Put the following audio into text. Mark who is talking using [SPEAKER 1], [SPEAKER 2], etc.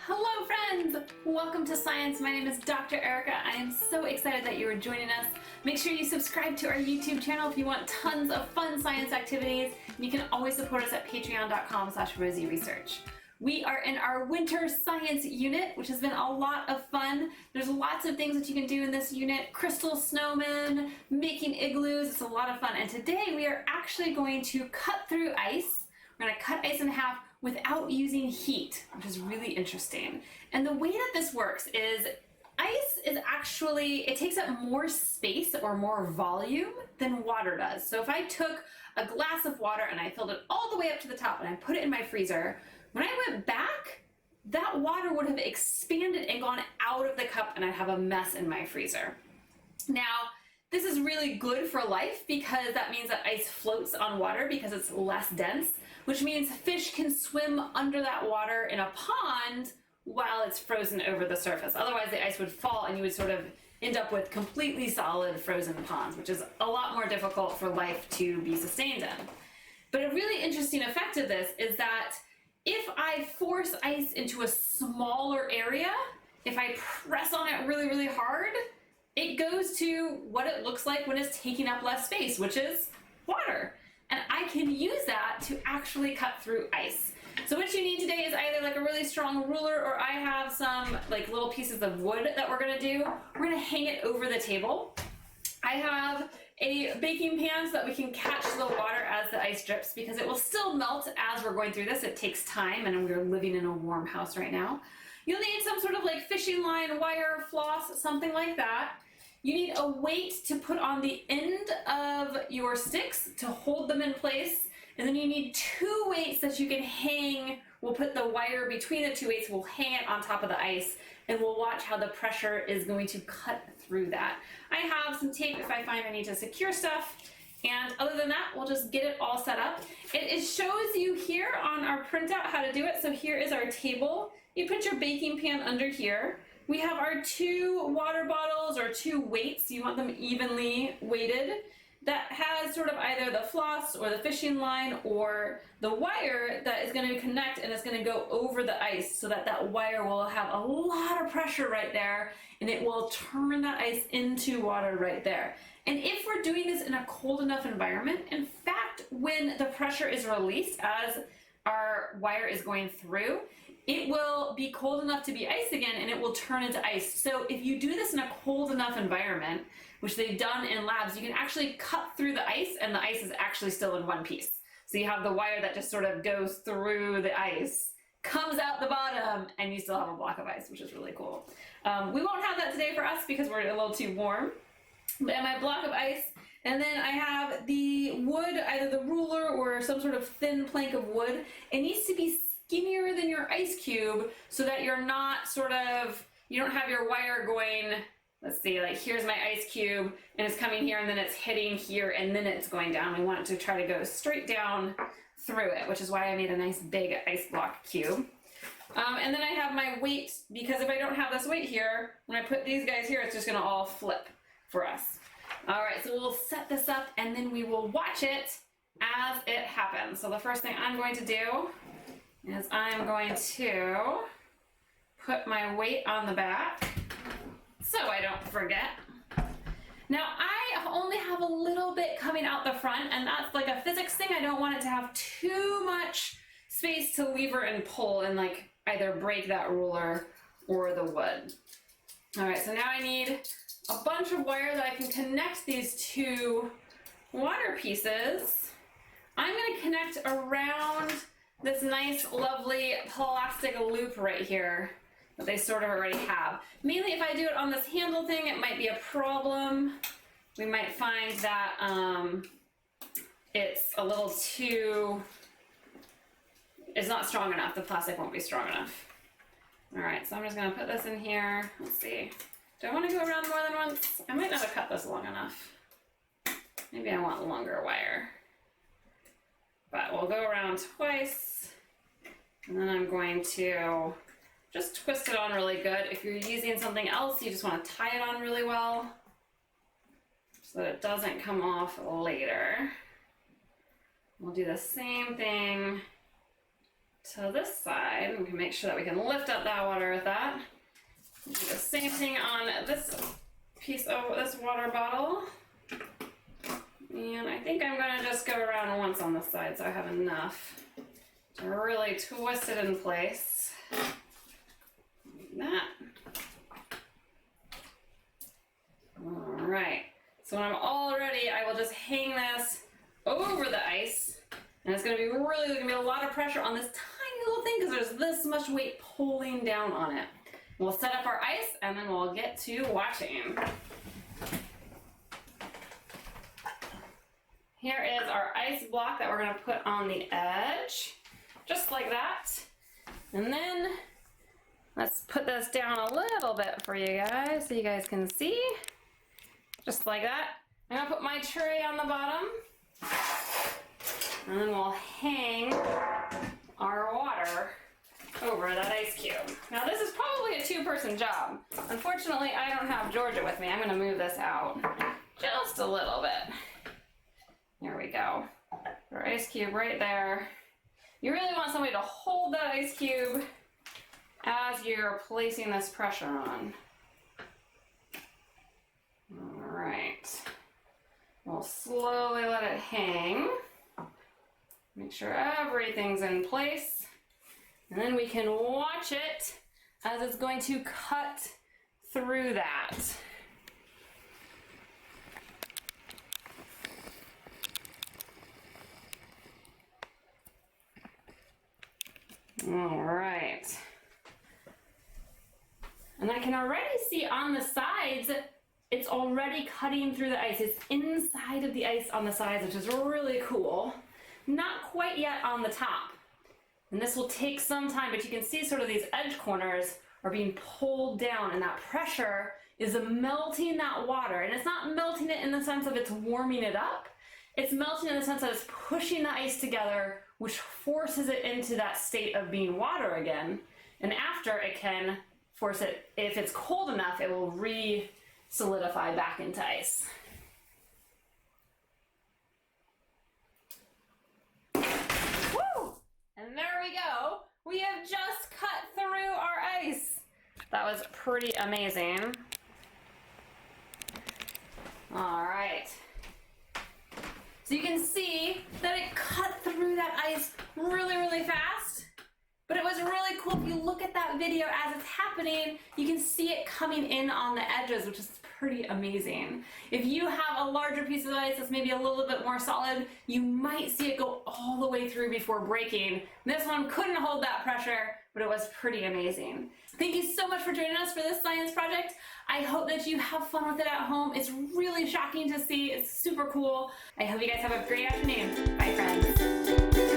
[SPEAKER 1] Hello friends! Welcome to Science. My name is Dr. Erica. I am so excited that you are joining us. Make sure you subscribe to our YouTube channel if you want tons of fun science activities. You can always support us at patreon.com/rosieresearch. We are in our winter science unit, which has been a lot of fun. There's lots of things that you can do in this unit. Crystal snowmen, making igloos, it's a lot of fun. And today we are actually going to cut through ice. We're going to cut ice in half without using heat, which is really interesting. And the way that this works is ice is actually, it takes up more space or more volume than water does. So if I took a glass of water and I filled it all the way up to the top and I put it in my freezer, when I went back, that water would have expanded and gone out of the cup and I'd have a mess in my freezer. Now, this is really good for life because that means that ice floats on water because it's less dense, which means fish can swim under that water in a pond while it's frozen over the surface. Otherwise, the ice would fall and you would sort of end up with completely solid frozen ponds, which is a lot more difficult for life to be sustained in. But a really interesting effect of this is that if I force ice into a smaller area, if I press on it really, really hard, it goes to what it looks like when it's taking up less space, which is water. And I can use that to actually cut through ice. So what you need today is either like a really strong ruler, or I have some like little pieces of wood that we're gonna do. We're gonna hang it over the table. I have a baking pan so that we can catch the water as the ice drips, because it will still melt as we're going through this. It takes time, and we're living in a warm house right now. You'll need some sort of like fishing line, wire, floss, something like that. You need a weight to put on the end of your sticks to hold them in place. And then you need two weights that you can hang. We'll put the wire between the two weights, we'll hang it on top of the ice, and we'll watch how the pressure is going to cut through that. I have some tape if I find I need to secure stuff. And other than that, we'll just get it all set up. It shows you here on our printout how to do it. So here is our table. You put your baking pan under here. We have our two water bottles or two weights. You want them evenly weighted. That has sort of either the floss or the fishing line or the wire that is going to connect, and it's going to go over the ice so that that wire will have a lot of pressure right there, and it will turn that ice into water right there. And if we're doing this in a cold enough environment, in fact, when the pressure is released as our wire is going through, it will be cold enough to be ice again, and it will turn into ice. So if you do this in a cold enough environment, which they've done in labs, you can actually cut through the ice, and the ice is actually still in one piece. So you have the wire that just sort of goes through the ice, comes out the bottom, and you still have a block of ice, which is really cool. We won't have that today for us because we're a little too warm. But I have my block of ice, and then I have the wood, either the ruler or some sort of thin plank of wood. It needs to be skinnier than your ice cube so that you're not sort of, you don't have your wire going, let's see, like here's my ice cube and it's coming here and then it's hitting here and then it's going down. We want it to try to go straight down through it, which is why I made a nice big ice block cube. And then I have my weight, because if I don't have this weight here, when I put these guys here, it's just gonna all flip for us. All right, so we'll set this up and then we will watch it as it happens. So the first thing I'm going to do is I'm going to put my weight on the back so I don't forget. Now I only have a little bit coming out the front, and that's like a physics thing. I don't want it to have too much space to lever and pull and like either break that ruler or the wood. All right, so now I need a bunch of wire that I can connect these two water pieces. I'm gonna connect around this nice, lovely plastic loop right here that they sort of already have. Mainly if I do it on this handle thing, it might be a problem. We might find that it's a little too, it's not strong enough. The plastic won't be strong enough. All right, so I'm just gonna put this in here. Let's see. Do I want to go around more than once? I might not have cut this long enough. Maybe I want longer wire. But we'll go around twice, and then I'm going to just twist it on really good. If you're using something else, you just want to tie it on really well so that it doesn't come off later. We'll do the same thing to this side. We can make sure that we can lift up that water with that. Do the same thing on this piece of this water bottle. And I think I'm gonna just go around once on this side so I have enough to really twist it in place. Like that. All right, so when I'm all ready, I will just hang this over the ice, and it's gonna be really, there's gonna be a lot of pressure on this tiny little thing because there's this much weight pulling down on it. We'll set up our ice and then we'll get to watching. Here is our ice block that we're gonna put on the edge, just like that. And then let's put this down a little bit for you guys so you guys can see. Just like that. I'm gonna put my tray on the bottom. And then we'll hang our water over that ice cube. Now this is probably a two-person job. Unfortunately, I don't have Georgia with me. I'm gonna move this out just a little bit. There we go. Our ice cube right there. You really want somebody to hold that ice cube as you're placing this pressure on. All right. We'll slowly let it hang. Make sure everything's in place. And then we can watch it as it's going to cut through that. All right. And I can already see on the sides, it's already cutting through the ice. It's inside of the ice on the sides, which is really cool. Not quite yet on the top. And this will take some time, but you can see sort of these edge corners are being pulled down, and that pressure is melting that water. And it's not melting it in the sense of it's warming it up. It's melting in the sense that it's pushing the ice together, which forces it into that state of being water again. And after, it can force it, if it's cold enough, it will re-solidify back into ice. And there we go. We have just cut through our ice. That was pretty amazing. All right. So you can see that it cut through that ice really, really fast. But it was really cool. If you look at that video as it's happening, you can see it coming in on the edges, which is pretty amazing. If you have a larger piece of ice that's maybe a little bit more solid, you might see it go all the way through before breaking. This one couldn't hold that pressure, but it was pretty amazing. Thank you so much for joining us for this science project. I hope that you have fun with it at home. It's really shocking to see. It's super cool. I hope you guys have a great afternoon. Bye, friends.